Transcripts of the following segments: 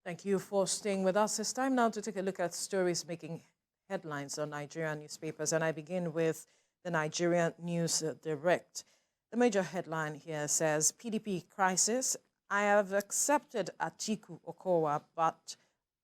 Thank you for staying with us. It's time now to take a look at stories making headlines on Nigerian newspapers, and I begin with the Nigerian News Direct. The major headline here says, PDP crisis, I have accepted Atiku Okowa, but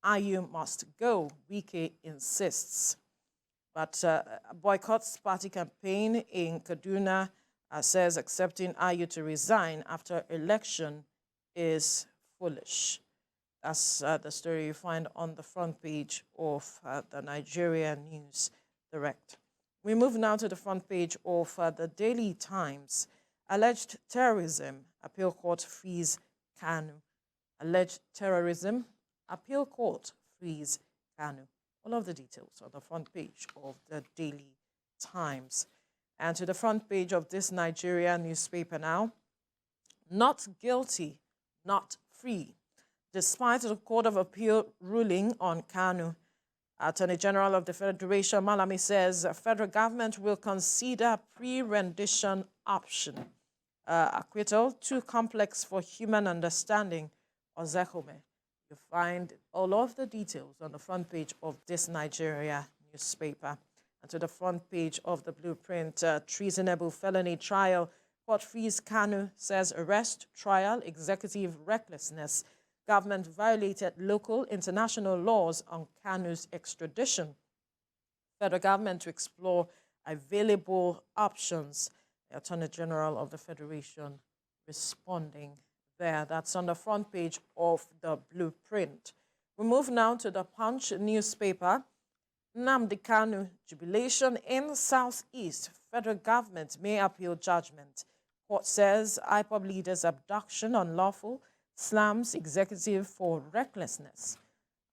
Ayu must go, Wike insists. But boycotts party campaign in Kaduna, says accepting Ayu to resign after election is foolish. That's the story you find on the front page of the Nigerian News Direct. We move now to the front page of the Daily Times. Alleged terrorism, appeal court frees Kanu. Alleged terrorism, appeal court frees Kanu. All of the details on the front page of the Daily Times. And to the front page of this Nigerian newspaper now. Not guilty, not free. Despite the Court of Appeal ruling on Kanu, Attorney General of the Federation, Malami, says the federal government will consider pre-rendition option. Acquittal, too complex for human understanding, Ozekome. You find all of the details on the front page of this Nigeria newspaper. And to the front page of the Blueprint, treasonable felony trial, court frees Kanu, says arrest, trial, executive recklessness. Government violated local international laws on Kanu's extradition. Federal government to explore available options. The Attorney General of the Federation responding there. That's on the front page of the Blueprint. We move now to the Punch newspaper. Nnamdi Kanu, jubilation in Southeast. Federal government may appeal judgment. Court says IPOB leaders' abduction unlawful. Slams executive for recklessness.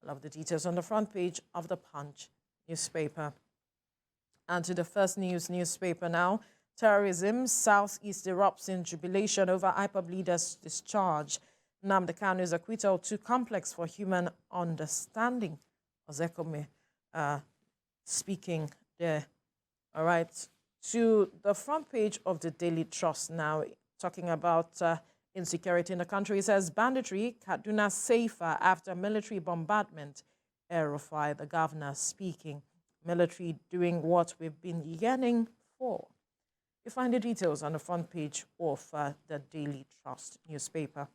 I love the details on the front page of the Punch newspaper. And to the First News newspaper now. Terrorism, Southeast erupts in jubilation over IPOB leaders' discharge. Nnamdi Kanu's acquittal too complex for human understanding. Ozekome speaking there. All right. To the front page of the Daily Trust now, talking about insecurity in the country. It says banditry, Kaduna safer after military bombardment. Erufai, the governor, speaking. Military doing what we've been yearning for. You find the details on the front page of the Daily Trust newspaper.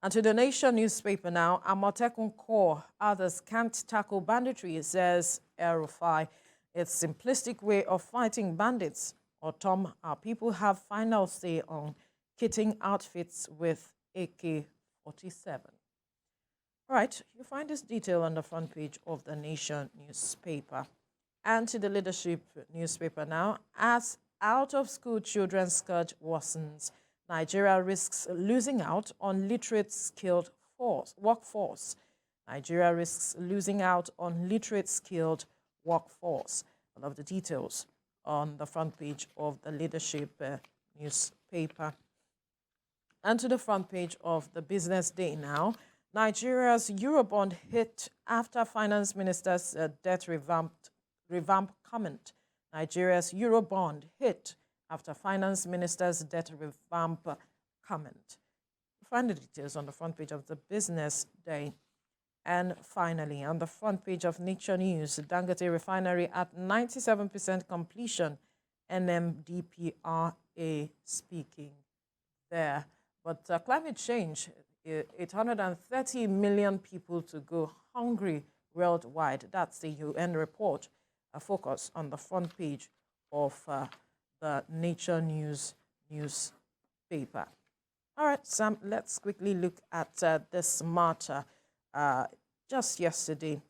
And to the Nation newspaper now, Amotekun Corps, others can't tackle banditry, says Erufai. It's simplistic way of fighting bandits. Or Tom, our people have final say on kitting outfits with AK-47. All right, you find this detail on the front page of the Nation newspaper. And to the Leadership newspaper now, as out-of-school children's scourge worsens, Nigeria risks losing out on literate skilled workforce. Nigeria risks losing out on literate skilled workforce. I love the details on the front page of the Leadership newspaper. And to the front page of the Business Day now, Nigeria's Eurobond hit after Finance Minister's debt revamp comment. Nigeria's Eurobond hit after Finance Minister's debt revamp comment. Find the details on the front page of the Business Day. And finally, on the front page of Nature News, Dangote Refinery at 97% completion, NMDPRA speaking there. But climate change, 830 million people to go hungry worldwide. That's the UN report, a focus on the front page of the Nature News newspaper. All right, Sam, let's quickly look at this matter. Just yesterday,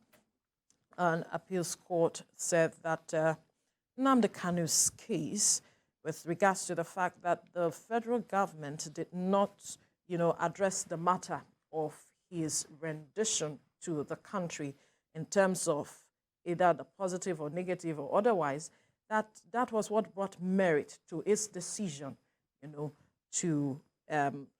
an appeals court said that Nnamdi Kanu's case, with regards to the fact that the federal government did not, address the matter of his rendition to the country in terms of either the positive or negative or otherwise, that was what brought merit to its decision, to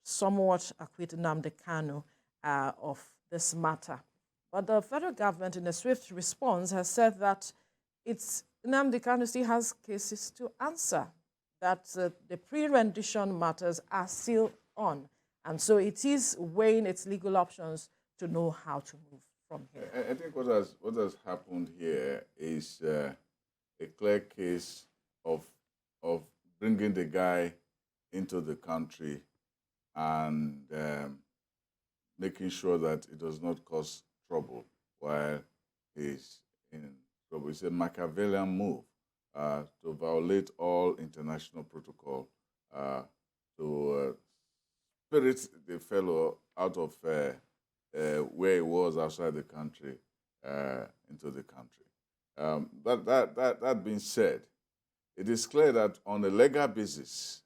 somewhat acquit Nnamdi Kanu of this matter. But the federal government, in a swift response, has said that Nnamdi Kanu still has cases to answer, that the pre-rendition matters are still on. And so it is weighing its legal options to know how to move from here? I think what has happened here is a clear case of bringing the guy into the country and making sure that it does not cause trouble while he's in trouble. It's a Machiavellian move to violate all international protocol, to spirit the fellow out of where he was outside the country into the country. But that being said, it is clear that on a legal basis,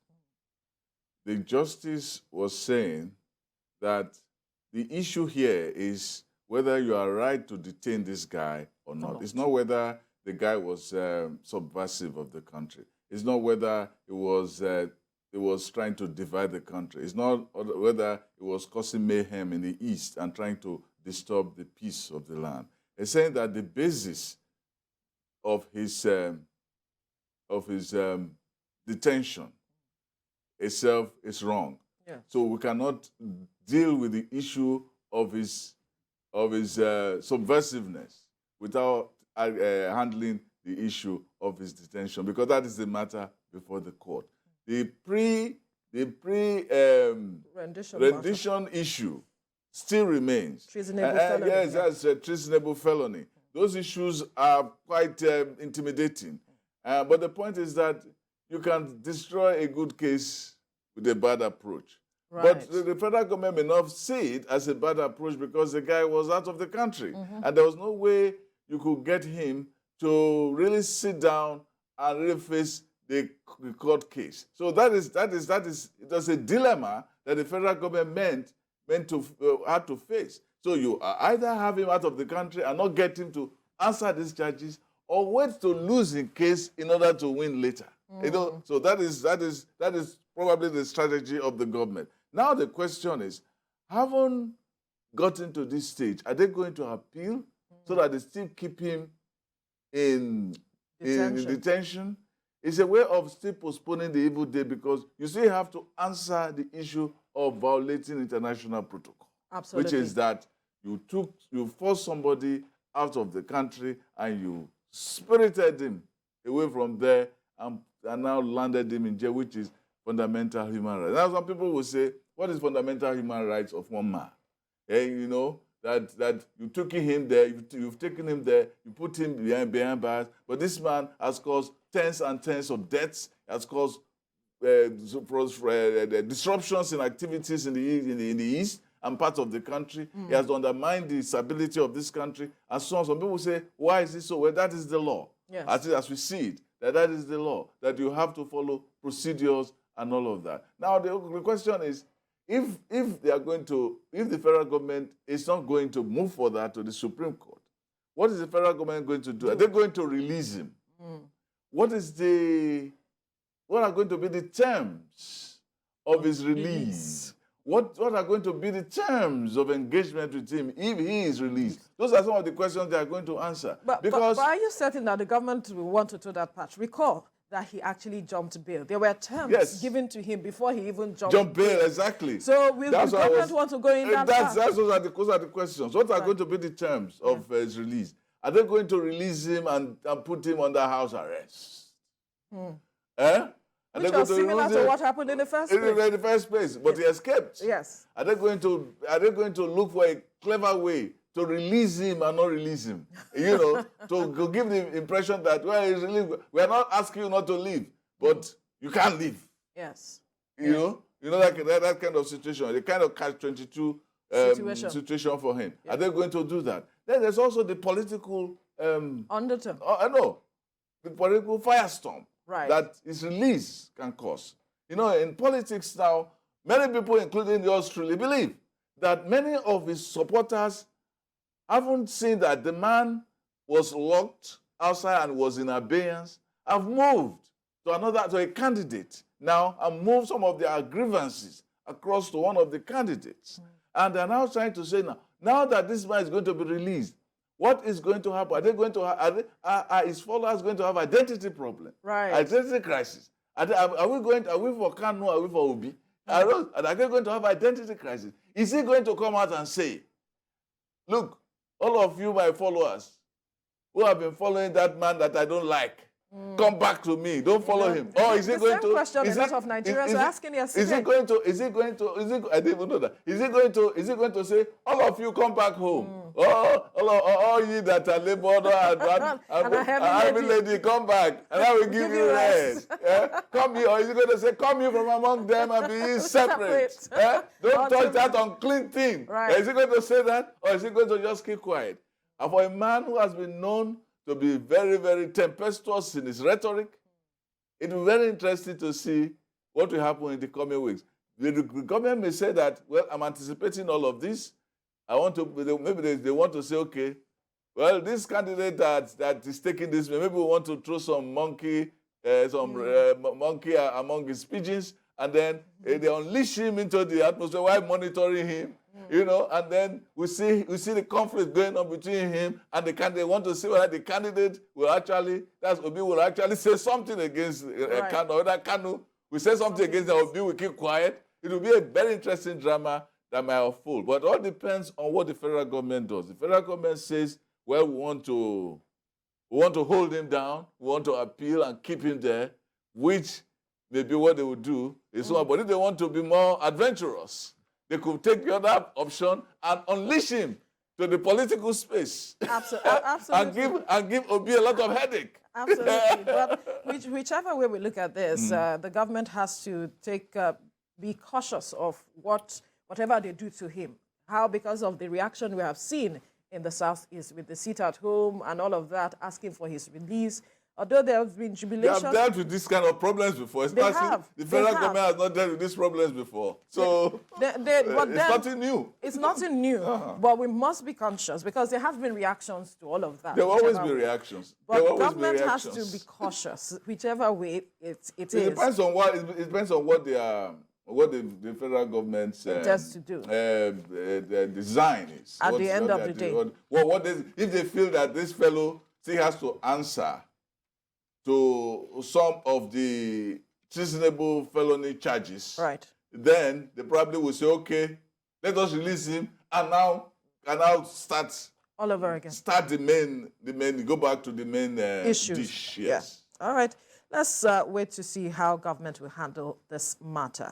the justice was saying that the issue here is whether you are right to detain this guy or not. It's not whether the guy was subversive of the country. It's not whether it was trying to divide the country. It's not whether it was causing mayhem in the East and trying to disturb the peace of the land. It's saying that the basis of his detention itself is wrong. Yeah. So we cannot deal with the issue of his subversiveness without handling the issue of his detention, because that is the matter before the court. The rendition issue still remains. Treasonable felony. Yes, that's a treasonable felony. Those issues are quite intimidating. But the point is that you can destroy a good case with a bad approach. Right. But the federal government may not see it as a bad approach because the guy was out of the country. And there was no way you could get him to really sit down and really face the court case. So it was a dilemma that the federal government meant to had to face. So you either have him out of the country and not get him to answer these charges, or wait to lose in case in order to win later. You know, so that is probably the strategy of the government. Now the question is, haven't gotten to this stage, are they going to appeal so that they still keep him in detention? It's a way of still postponing the evil day, because you still have to answer the issue of violating international protocol. Absolutely. Which is that you forced somebody out of the country and you spirited him away from there and now landed him in jail, which is fundamental human rights. Now some people will say, what is fundamental human rights of one man? You know, that you took him there, you've taken him there, you put him behind bars, but this man has caused tens and tens of deaths, has caused disruptions in activities in the East and parts of the country. He has undermined the stability of this country, and so on. Some people say, why is this so? Well, that is the law. Yes. As we see it, that is the law, that you have to follow procedures and all of that. Now, the question is, if the federal government is not going to move for that to the Supreme Court, what is the federal government going to do? Are they going to release him? What are going to be the terms of his release? What are going to be the terms of engagement with him if he is released? Those are some of the questions they are going to answer. But are you certain that the government will want to do that patch? Recall that he actually jumped bail. There were terms given to him before he even jumped bail. Exactly. So will the government want to go in that path? Those are the questions. What are going to be the terms of his release? Are they going to release him and put him under house arrest? Which was similar to what happened in the first place. In the first place, but he escaped. Yes. Are they going to look for a clever way to release him and not release him? You know, to give the impression that, well, he's really, we are not asking you not to leave, but you can't leave. Yes. You know that kind of situation, the kind of catch-22 situation for him. Yeah. Are they going to do that? Then there's also the political undertone. The political firestorm that his release can cause. You know, in politics now, many people, including yours truly, believe that many of his supporters haven't seen that the man was locked outside and was in abeyance, have moved to a candidate now and moved some of their grievances across to one of the candidates. And they're now trying to say, now that this man is going to be released, what is going to happen? Are they going to are his followers going to have identity problem? Right. Identity crisis. Are we for Kanu? Are we for Obi? Are they going to have identity crisis? Is he going to come out and say look, all of you, my followers, who have been following that man that I don't like, come back to me. Don't follow him. Or is he going to? The same question a lot of Nigerians are asking yesterday. Is he going to? I didn't even know that. Is he going to say, all of you come back home? All ye that are labored and heavy lady, come back, and I will give you rest. Come here. Or is he going to say, come here from among them and be ye separate? Don't touch that unclean thing. Right. Is he going to say that? Or is he going to just keep quiet? And for a man who has been known to be very, very tempestuous in his rhetoric, it will be very interesting to see what will happen in the coming weeks. The government may say that, well, I'm anticipating all of this. I want to, maybe they want to say, okay, well, this candidate that is taking this, maybe we want to throw some monkey among his pigeons, and then they unleash him into the atmosphere while monitoring him. You know, and then we see the conflict going on between him and the candidate. They want to see whether the candidate will actually, that's Obi, will actually say something against Kanu, or that Kanu will say something against them, Obi will keep quiet. It will be a very interesting drama that might unfold. But it all depends on what the federal government does. The federal government says, well, we want to hold him down, we want to appeal and keep him there, which may be what they will do. But if they want to be more adventurous, they could take the other option and unleash him to the political space. Absolutely. and give Obi a lot of headache. Absolutely. But whichever way we look at this, the government has to be cautious of whatever they do to him. How? Because of the reaction we have seen in the Southeast with the sit at home and all of that, asking for his release. Although there have been jubilation. They have dealt with this kind of problems before. The federal government has not dealt with these problems before. So it's nothing new. It's nothing new. But we must be conscious because there have been reactions to all of that. There will always be reactions. But government has to be cautious, whichever way it is. It depends on what the federal government intends to do. The design is. At the end of the day. If they feel that this fellow still has to answer to some of the treasonable felony charges, right? Then they probably will say, okay, let us release him and now start all over again. Start the main go back to the main issues. Dish. Yes. Yeah. All right. Let's wait to see how government will handle this matter.